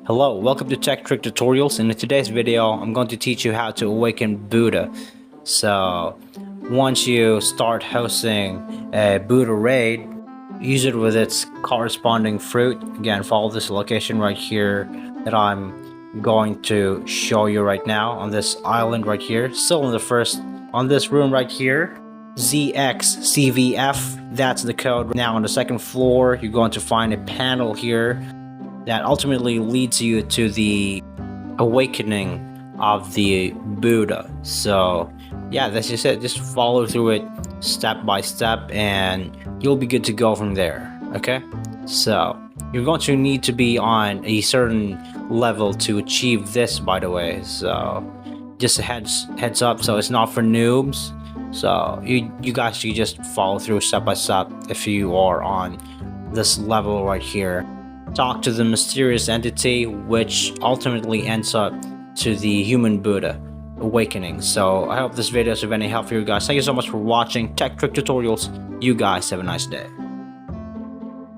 Hello, welcome to Tech Trick Tutorials. In today's video, I'm going to teach you how to awaken Buddha. So, once you start hosting a Buddha raid, use it with its corresponding fruit. Again, follow this location right here that I'm going to show you right now on this island right here. Still on this room right here. ZXCVF, that's the code. Now on the second floor, you're going to find a panel here that ultimately leads you to the awakening of the Buddha. So yeah, that's just it. Just follow through it step by step and you'll be good to go from there. Okay, so you're going to need to be on a certain level to achieve this, by the way. So just a heads up, so it's not for noobs. So you guys should just follow through step by step if you are on this level right here. Talk to the mysterious entity, which ultimately ends up to the human Buddha awakening. So I hope this video is of any help for you guys. Thank you so much for watching Tech Trick Tutorials. You guys have a nice day.